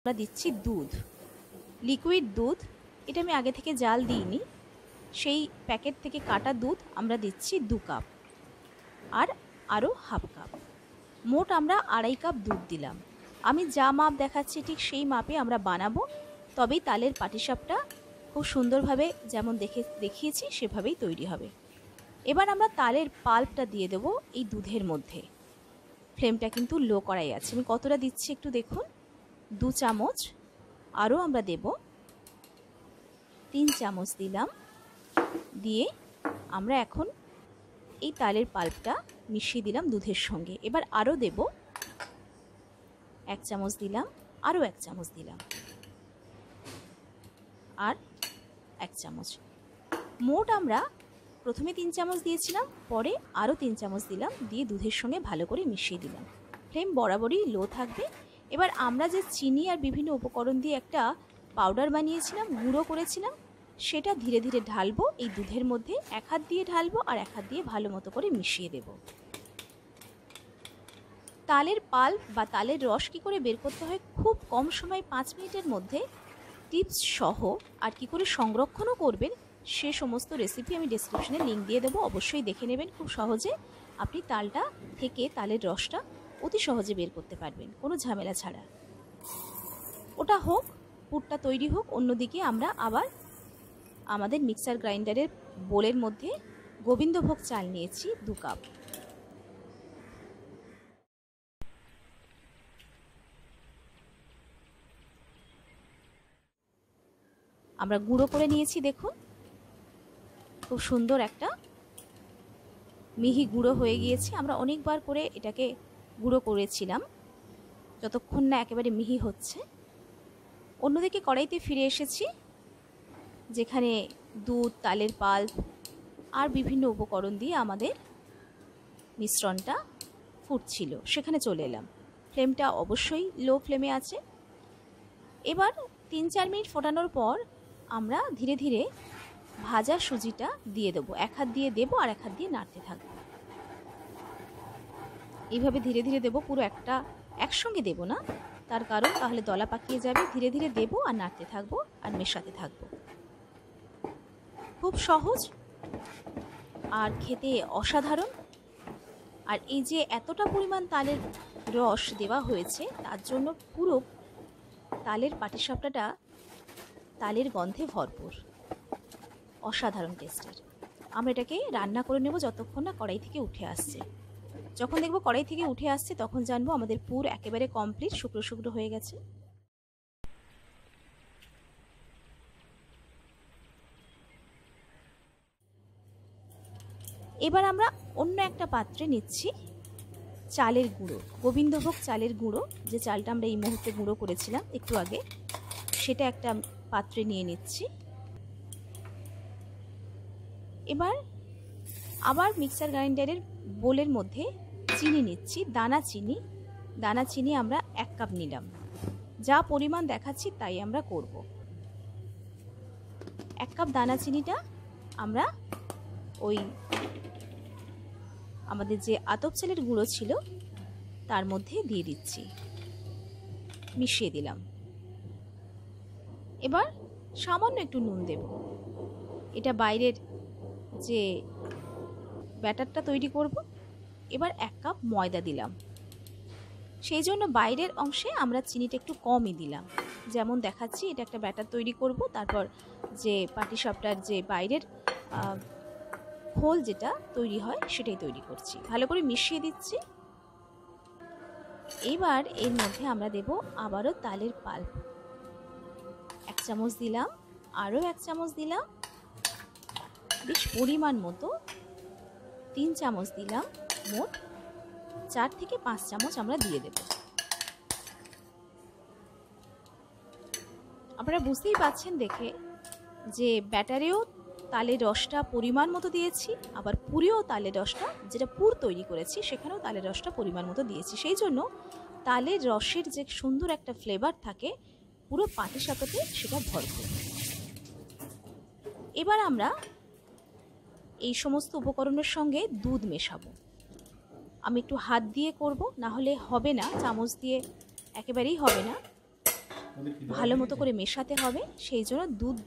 আমরা দিচ্ছি দুধ, লিকুইড দুধ। এটা আমি আগে থেকে জাল দিইনি, সেই প্যাকেট থেকে কাটা দুধ আমরা দিচ্ছি 2 কাপ, আর আরও হাফ কাপ। মোট আমরা 2.5 কাপ দুধ দিলাম। আমি যা মাপ দেখাচ্ছি ঠিক সেই মাপে আমরা বানাবো, তবেই তালের পাটিসাপটা খুব সুন্দরভাবে যেমন দেখিয়েছি সেভাবেই তৈরি হবে। এবার আমরা তালের পাল্পটা দিয়ে দেবো এই দুধের মধ্যে। ফ্লেমটা কিন্তু লো করাই আছে। আমি কতটা দিচ্ছি একটু দেখুন, 2 চামচ, আরও আমরা দেব 3 চামচ দিলাম। দিয়ে আমরা এখন এই তালের পাল্পটা মিশিয়ে দিলাম দুধের সঙ্গে। এবার আরও দেব 1 চামচ দিলাম, আরও 1 চামচ দিলাম, আর 1 চামচ। মোট আমরা প্রথমে 3 চামচ দিয়েছিলাম, পরে আরও 3 চামচ দিলাম, দিয়ে দুধের সঙ্গে ভালো করে মিশিয়ে দিলাম। ফ্লেম বরাবরই লো থাকবে। এবার আমরা যে চিনি আর বিভিন্ন উপকরণ দিয়ে একটা পাউডার বানিয়েছিলাম, গুঁড়ো করেছিলাম, সেটা ধীরে ধীরে ঢালবো এই দুধের মধ্যে। এক হাত দিয়ে ঢালবো আর এক হাত দিয়ে ভালো মতো করে মিশিয়ে দেব। তালের পাল্প বা তালের রস কী করে বের করতে হয় খুব কম সময় 5 মিনিটের মধ্যে টিপস সহ, আর কি করে সংরক্ষণও করবেন সে সমস্ত রেসিপি আমি ডেসক্রিপশনে লিঙ্ক দিয়ে দেবো, অবশ্যই দেখে নেবেন। খুব সহজে আপনি তালটা থেকে তালের রসটা অতি সহজে বের করতে পারবেন, কোনো ঝামেলা ছাড়া। ওটা হোক, পুরটা তৈরি হোক, অন্যদিকে আমরা আবার আমাদের মিক্সার গ্রাইন্ডারের বোলের মধ্যে গোবিন্দভোগ চাল নিয়েছি 2 কাপ। আমরা গুঁড়ো করে নিয়েছি, দেখুন খুব সুন্দর একটা মিহি গুঁড়ো হয়ে গিয়েছে। আমরা অনেকবার করে এটাকে গুঁড়ো করেছিলাম যতক্ষণ না একেবারে মিহি হচ্ছে। অন্যদিকে কড়াইতে ফিরে এসেছি, যেখানে দুধ, তালের পাল্প আর বিভিন্ন উপকরণ দিয়ে আমাদের মিশ্রণটা ফুটছিল, সেখানে চলে এলাম। ফ্লেমটা অবশ্যই লো ফ্লেমে আছে। এবার 3-4 মিনিট ফোটানোর পর আমরা ধীরে ধীরে ভাজা সুজিটা দিয়ে দেবো। এক হাত দিয়ে দেবো আর এক হাত দিয়ে নাড়তে থাকবো। এইভাবে ধীরে ধীরে দেবো, পুরো একটা একসঙ্গে দেবো না, তার কারণ তাহলে দলা পাকিয়ে যাবে। ধীরে ধীরে দেবো আর নাড়তে থাকবো আর মেশাতে থাকবো। খুব সহজ আর খেতে অসাধারণ। আর এই যে এতটা পরিমাণ তালের রস দেওয়া হয়েছে, তার জন্য পুরো তালের পাটিসাপটাটা তালের গন্ধে ভরপুর, অসাধারণ টেস্টের। আমরা এটাকে রান্না করে নেব যতক্ষণ না কড়াই থেকে উঠে আসছে। যখন দেখবো কড়াই থেকে উঠে আসছে, তখন জানবো আমাদের পুর একেবারে কমপ্লিট, শুকনো শুকনো হয়ে গেছে। এবার আমরা অন্য একটা পাত্রে নিচ্ছি চালের গুঁড়ো, গোবিন্দভোগ চালের গুঁড়ো, যে চালটা আমরা এই মুহূর্তে গুঁড়ো করেছিলাম একটু আগে, সেটা একটা পাত্রে নিয়ে নিচ্ছি। এবার আবার মিক্সার গ্রাইন্ডারের বোলের মধ্যে চিনি নিচ্ছি, দানা চিনি আমরা 1 কাপ নিলাম। যা পরিমাণ দেখাচ্ছি তাই আমরা করব। 1 কাপ দানা চিনিটা আমরা ওই আমাদের যে আতপ চালের গুঁড়ো ছিল তার মধ্যে দিয়ে দিচ্ছি, মিশিয়ে দিলাম। এবার সামান্য একটু নুন দেব। এটা বাইরের যে ব্যাটারটা তৈরি করব। এবার 1 কাপ ময়দা দিলাম, সেই জন্য বাইরের অংশে আমরা চিনিটা একটু কমই দিলাম। যেমন দেখাচ্ছি, এটা একটা ব্যাটার তৈরি করব, তারপর যে পাটিসাপটার যে বাইরের খোল যেটা তৈরি হয় সেটাই তৈরি করছি। ভালো করে মিশিয়ে দিচ্ছি। এবার এর মধ্যে আমরা দেব আবারও তালের পাল্প, 1 চামচ দিলাম, আরও 1 চামচ দিলাম, বেশ পরিমাণ মতো 3 চামচ দিলাম। মোট 4 থেকে 5 চামচ আমরা দিয়ে দেব। আপনারা বুঝতেই পাচ্ছেন দেখে যে ব্যাটারেও তালের রসটা পরিমাণ মতো দিয়েছি, আবার পুরেও তালের রসটা, যেটা পুর তৈরি করেছি সেখানেও তালের রসটা পরিমাণ মতো দিয়েছি। সেই জন্য তালের রসের যে সুন্দর একটা ফ্লেভার থাকে পুরো পাটিসাপটাতে সেটা ভরপুর। এবার আমরা এই সমস্ত উপকরণের সঙ্গে দুধ মেশাবো। আমি একটু হাত দিয়ে করব, না হলে হবে না, চামচ দিয়ে একেবারেই হবে না। ভালো মতো করে মেশাতে হবে। সেই জন্য দুধ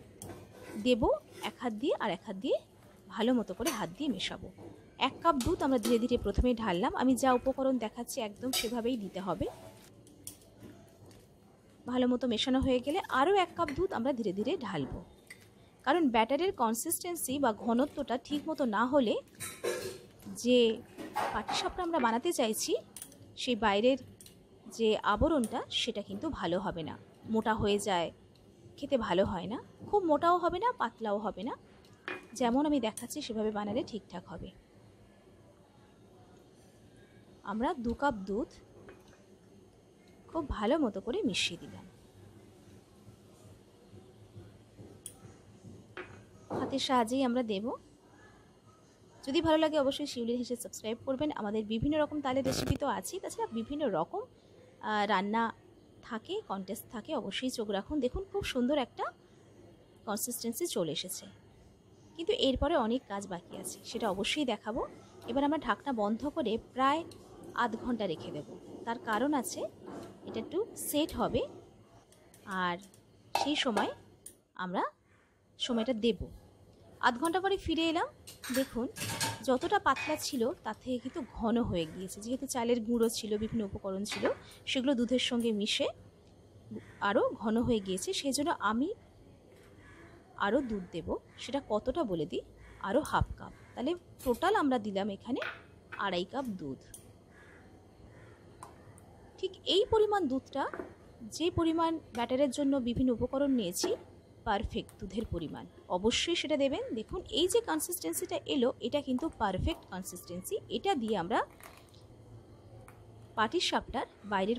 দেব এক হাত দিয়ে, আর এক হাত দিয়ে ভালো মতো করে হাত দিয়ে মেশাবো। 1 কাপ দুধ আমরা ধীরে ধীরে প্রথমেই ঢাললাম। আমি যা উপকরণ দেখাচ্ছি একদম সেভাবেই দিতে হবে। ভালো মতো মেশানো হয়ে গেলে আরও 1 কাপ দুধ আমরা ধীরে ধীরে ঢালবো। কারণ ব্যাটারের কনসিস্টেন্সি বা ঘনত্বটা ঠিক মতো না হলে যে পাটিসাপটা আমরা বানাতে চাইছি সেই বাইরের যে আবরণটা সেটা কিন্তু ভালো হবে না, মোটা হয়ে যায়, খেতে ভালো হয় না। খুব মোটাও হবে না, পাতলাও হবে না। যেমন আমি দেখাচ্ছি সেভাবে বানালে ঠিকঠাক হবে। আমরা 2 কাপ দুধ খুব ভালো মতো করে মিশিয়ে দিলাম। হাতের সাহায্যেই আমরা দেব। যদি ভালো লাগে অবশ্যই শিউলির হেসে সাবস্ক্রাইব করবেন। আমাদের বিভিন্ন রকম তালের রেসিপি তো আছেই, তাছাড়া বিভিন্ন রকম রান্না থাকে, কন্টেস্ট থাকে, অবশ্যই চোখ রাখুন। দেখুন খুব সুন্দর একটা কনসিস্টেন্সি চলে এসেছে, কিন্তু এরপরে অনেক কাজ বাকি আছে, সেটা অবশ্যই দেখাবো। এবার আমরা ঢাকনা বন্ধ করে প্রায় আধ ঘন্টা রেখে দেব। তার কারণ আছে, এটা একটু সেট হবে, আর সেই সময় আমরা সময়টা দেব। আধ ঘন্টা পরে ফিরে এলাম। দেখুন যতটা পাতলা ছিল তার থেকে কিন্তু ঘন হয়ে গিয়েছে, যেহেতু চালের গুঁড়ো ছিল, বিভিন্ন উপকরণ ছিল, সেগুলো দুধের সঙ্গে মিশে আরও ঘন হয়ে গিয়েছে। সেই জন্য আমি আরও দুধ দেব। সেটা কতটা বলে দিই, আরও হাফ কাপ। তাহলে টোটাল আমরা দিলাম এখানে 2.5 কাপ দুধ। ঠিক এই পরিমাণ দুধটা, যে পরিমাণ ব্যাটারের জন্য বিভিন্ন উপকরণ নিয়েছি, পারফেক্ট দুধের পরিমাণ, অবশ্যই সেটা দেবেন। দেখুন এই যে কনসিস্টেন্সিটা এলো, এটা কিন্তু পারফেক্ট কনসিস্টেন্সি। এটা দিয়ে আমরা পাটিসাপটার বাইরের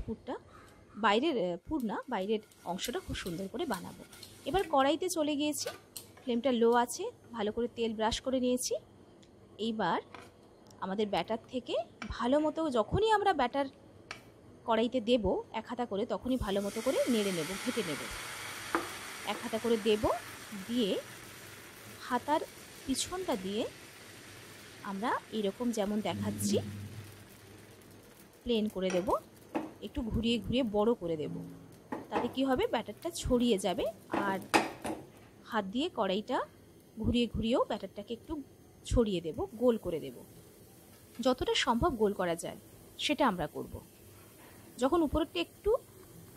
বাইরের অংশটা খুব সুন্দর করে বানাবো। এবার কড়াইতে চলে গিয়েছি, ফ্লেমটা লো আছে, ভালো করে তেল ব্রাশ করে নিয়েছি। এইবার আমাদের ব্যাটার থেকে ভালো মতো, যখনই আমরা ব্যাটার কড়াইতে দেব 1 হাতা করে, তখনই ভালো মতো করে নেড়ে নেব, ঘেটে নেব। 1 হাতা করে দেব, দিয়ে হাতার পিছনটা দিয়ে আমরা এরকম যেমন দেখাচ্ছি প্লেন করে দেব, একটু ঘুরিয়ে ঘুরিয়ে বড় করে দেব। তাতে কি হবে, ব্যাটারটা ছড়িয়ে যাবে। আর হাত দিয়ে কড়াইটা ঘুরিয়ে ঘুরিয়েও ব্যাটারটাকে একটু ছড়িয়ে দেব, গোল করে দেব। যতটা সম্ভব গোল করা যায় সেটা আমরা করব। যখন উপরটা একটু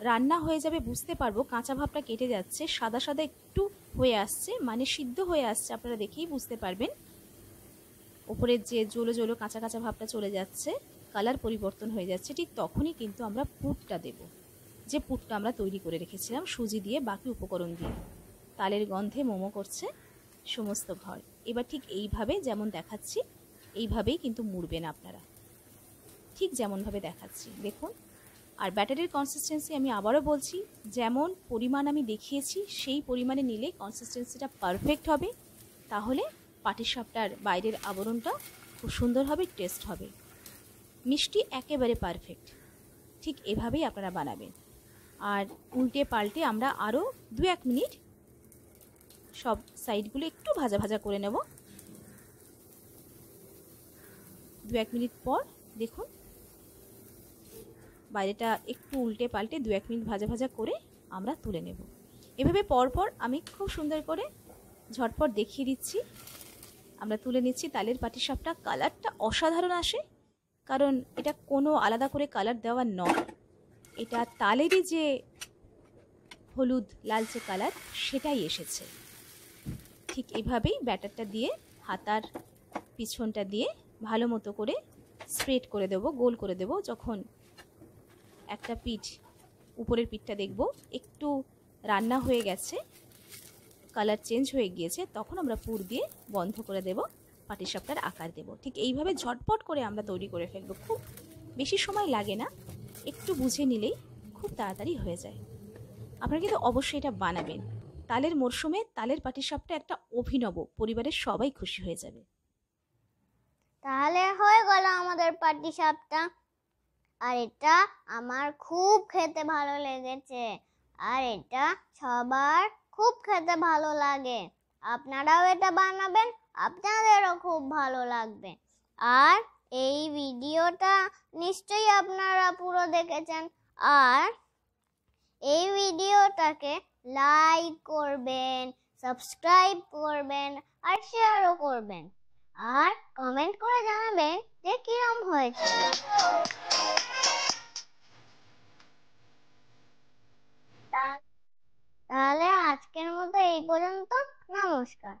রান্না হয়ে যাবে, বুঝতে পারবো কাঁচা ভাবটা কেটে যাচ্ছে, সাদা সাদা একটু হয়ে আসছে, মানে সিদ্ধ হয়ে আসছে, আপনারা দেখেই বুঝতে পারবেন। উপরের যে জলো জলো কাঁচা কাঁচা ভাবটা চলে যাচ্ছে, কালার পরিবর্তন হয়ে যাচ্ছে, ঠিক তখনই কিন্তু আমরা পুরটা দেব। যে পুরটা আমরা তৈরি করে রেখেছিলাম সুজি দিয়ে, বাকি উপকরণ দিয়ে। তালের গন্ধে মোমো করছে সমস্ত ঘর। এবার ঠিক এইভাবে যেমন দেখাচ্ছি এইভাবেই কিন্তু মুড়বেন আপনারা, ঠিক যেমনভাবে দেখাচ্ছি দেখুন। আর ব্যাটারের কনসিস্টেন্সি আমি আবারও বলছি, যেমন পরিমাণ আমি দেখিয়েছি সেই পরিমাণে নিলে কনসিস্টেন্সিটা পারফেক্ট হবে। তাহলে পাটিসাপটার বাইরের আবরণটা খুব সুন্দর হবে, টেস্ট হবে, মিষ্টি একেবারে পারফেক্ট। ঠিক এভাবেই আপনারা বানাবেন। আর উল্টে পাল্টে আমরা আরও 2-1 মিনিট সব সাইডগুলো একটু ভাজা ভাজা করে নেব। 2-1 মিনিট পর দেখুন বাইরেটা একটু উল্টে পাল্টে 2-1 মিনিট ভাজা ভাজা করে আমরা তুলে নেব। এভাবে পরপর আমি খুব সুন্দর করে ঝটপট দেখিয়ে দিচ্ছি। আমরা তুলে নিচ্ছি তালের পাটিসাপটা। কালারটা অসাধারণ আসে, কারণ এটা কোনো আলাদা করে কালার দেওয়া নয়, এটা তালেরই যে হলুদ লালচে কালার সেটাই এসেছে। ঠিক এভাবেই ব্যাটারটা দিয়ে হাতার পিছনটা দিয়ে ভালো মতো করে স্প্রেড করে দেব, গোল করে দেব। যখন একটা পিঠ, উপরের পিঠটা দেখব একটু রান্না হয়ে গেছে, কালার চেঞ্জ হয়ে গিয়েছে, তখন আমরা পুর দিয়ে বন্ধ করে দেব, পাটিসাপটার আকার দেব। ঠিক এইভাবে ঝটপট করে আমরা তৈরি করে ফেলবো। খুব বেশি সময় লাগে না, একটু বুঝে নিলেই খুব তাড়াতাড়ি হয়ে যায়। আপনারা কিন্তু অবশ্যই এটা বানাবেন। তালের মরশুমে তালের পাটিসাপটা একটা অভিনব, পরিবারের সবাই খুশি হয়ে যাবে। তাহলে হয়ে গেল আমাদের পাটিসাপটা। আর এটা আমার খুব খেতে ভালো লেগেছে, আর এটা সবার খুব খেতে ভালো লাগে। আপনারাও এটা বানাবেন, আপনাদেরও খুব ভালো লাগবে। আর এই ভিডিওটা নিশ্চয়ই আপনারা পুরো দেখেছেন। আর এই ভিডিও ভিডিওটাকে লাইক করবেন, সাবস্ক্রাইব করবেন আর শেয়ারও করবেন, আর কমেন্ট করে জানাবেন যে কিরম হয়েছে। তাহলে আজকের মতো এই পর্যন্ত। নমস্কার।